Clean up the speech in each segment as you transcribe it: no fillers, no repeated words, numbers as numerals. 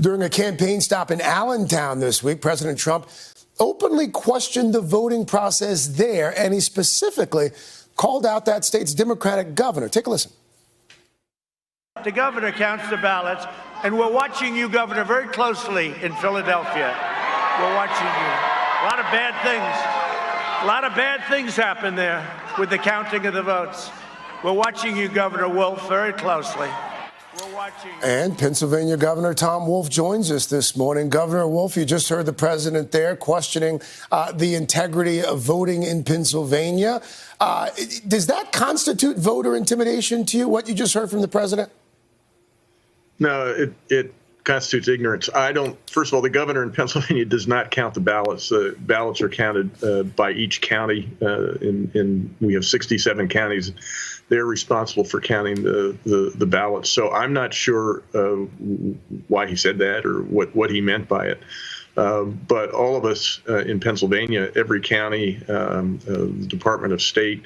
During a campaign stop in Allentown this week, President Trump openly questioned the voting process there, and he specifically called out that state's Democratic governor. Take a listen. The governor counts the ballots, and we're watching you, Governor, very closely in Philadelphia. We're watching you. A lot of bad things happen there with the counting of the votes. We're watching you, Governor Wolf, very closely. And Pennsylvania Governor Tom Wolf joins us this morning. Governor Wolf, you just heard the president there questioning the integrity of voting in Pennsylvania. Does that constitute voter intimidation to you, what you just heard from the president? No, it constitutes ignorance. First of all, the governor in Pennsylvania does not count the ballots. The ballots are counted by each county. We have 67 counties. They're responsible for counting the ballots. So I'm not sure why he said that or what he meant by it. But all of us in Pennsylvania, every county, the Department of State,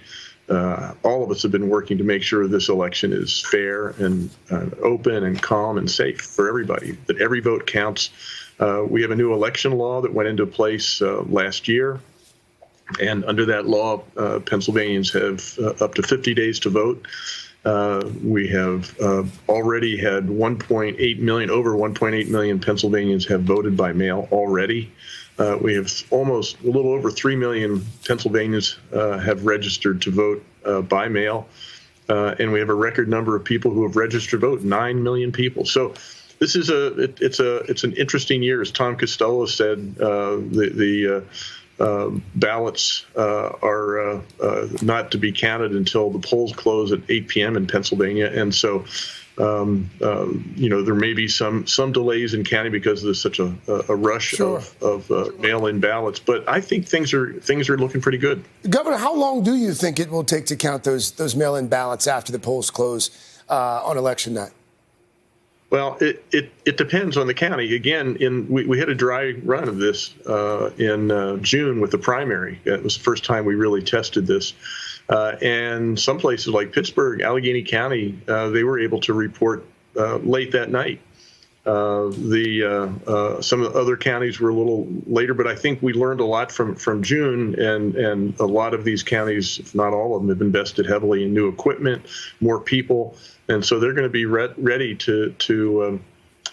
all of us have been working to make sure this election is fair and open and calm and safe for everybody, that every vote counts. We have a new election law that went into place last year. And under that law, Pennsylvanians have up to 50 days to vote. We have already had 1.8 million, over 1.8 million Pennsylvanians have voted by mail already. We have almost a little over 3 million Pennsylvanians have registered to vote by mail. And we have a record number of people who have registered to vote, 9 million people. So this is it's an interesting year. As Tom Costello said, the ballots are not to be counted until the polls close at 8 p.m. in Pennsylvania, and so there may be some delays in counting because there's such a rush of mail-in ballots. But I think things are looking pretty good. Governor, how long do you think it will take to count those mail-in ballots after the polls close on election night? Well, it depends on the county. Again, we had a dry run of this in June with the primary. It was the first time we really tested this. And some places like Pittsburgh, Allegheny County, they were able to report late that night. Some of the other counties were a little later, but I think we learned a lot from June, and a lot of these counties, if not all of them, have invested heavily in new equipment, more people, and so they're going to be ready to do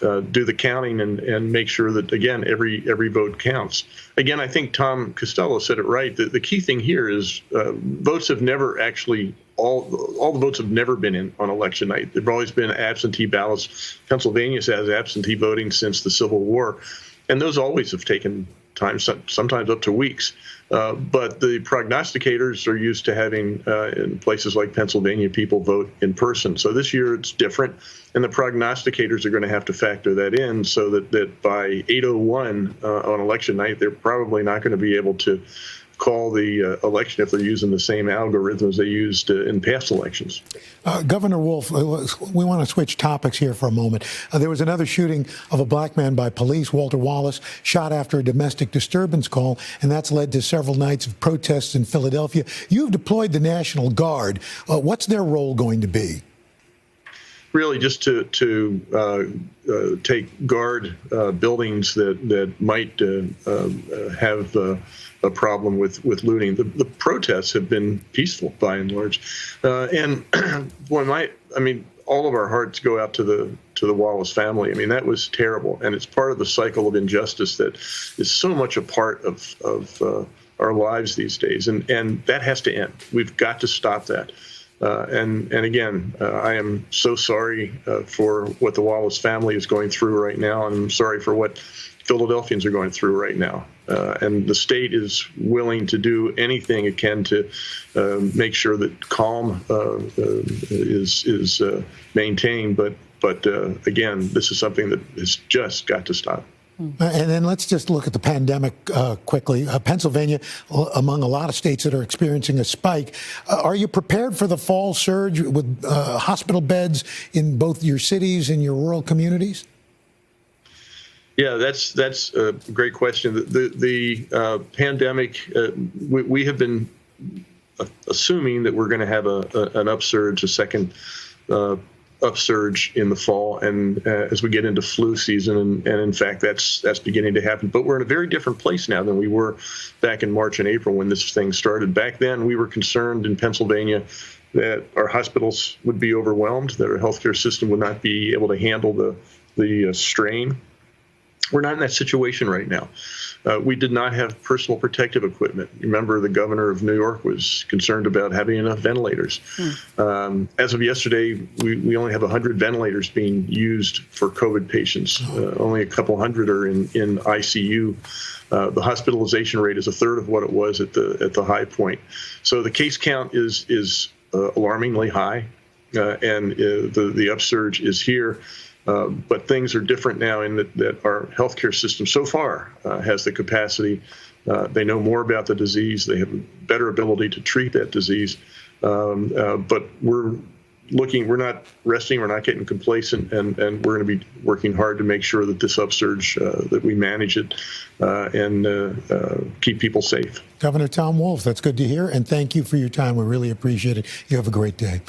the counting and make sure that, again, every vote counts. Again, I think Tom Costello said it right. The key thing here is votes have never actually all the votes have never been in on election night. There've always been absentee ballots. Pennsylvania has absentee voting since the Civil War, and those always have taken time, sometimes up to weeks. But the prognosticators are used to having, in places like Pennsylvania, people vote in person. So this year it's different, and the prognosticators are going to have to factor that in so that by 8:01 on election night, they're probably not going to be able to call the election if they're using the same algorithms they used in past elections. Governor Wolf, we want to switch topics here for a moment. There was another shooting of a black man by police, Walter Wallace, shot after a domestic disturbance call, and that's led to several nights of protests in Philadelphia. You've deployed the National Guard. What's their role going to be? Really just to take guard buildings that might have a problem with looting. The protests have been peaceful by and large, and all of our hearts go out to the Wallace family. I mean, that was terrible, and it's part of the cycle of injustice that is so much a part of our lives these days, and that has to end. We've got to stop that. And again, I am so sorry for what the Wallace family is going through right now, and I'm sorry for what Philadelphians are going through right now. And the state is willing to do anything it can to make sure that calm is maintained. But again, this is something that has just got to stop. And then let's just look at the pandemic quickly. Pennsylvania, among a lot of states that are experiencing a spike. Are you prepared for the fall surge with hospital beds in both your cities and your rural communities? Yeah, that's a great question. The pandemic, we have been assuming that we're going to have an upsurge, a second upsurge in the fall, and as we get into flu season, and in fact that's beginning to happen. But we're in a very different place now than we were back in March and April when this thing started. Back then, we were concerned in Pennsylvania that our hospitals would be overwhelmed, that our healthcare system would not be able to handle the strain. We're not in that situation right now. We did not have personal protective equipment. Remember, the governor of New York was concerned about having enough ventilators. As of yesterday, we only have 100 ventilators being used for COVID patients. Only a couple hundred are in ICU. The hospitalization rate is a third of what it was at the high point. So the case count is alarmingly high, and the upsurge is here. But things are different now in that our healthcare system so far has the capacity. They know more about the disease. They have a better ability to treat that disease. But we're not resting. We're not getting complacent, and we're going to be working hard to make sure that this upsurge, that we manage it and keep people safe. Governor Tom Wolf, that's good to hear. And thank you for your time. We really appreciate it. You have a great day.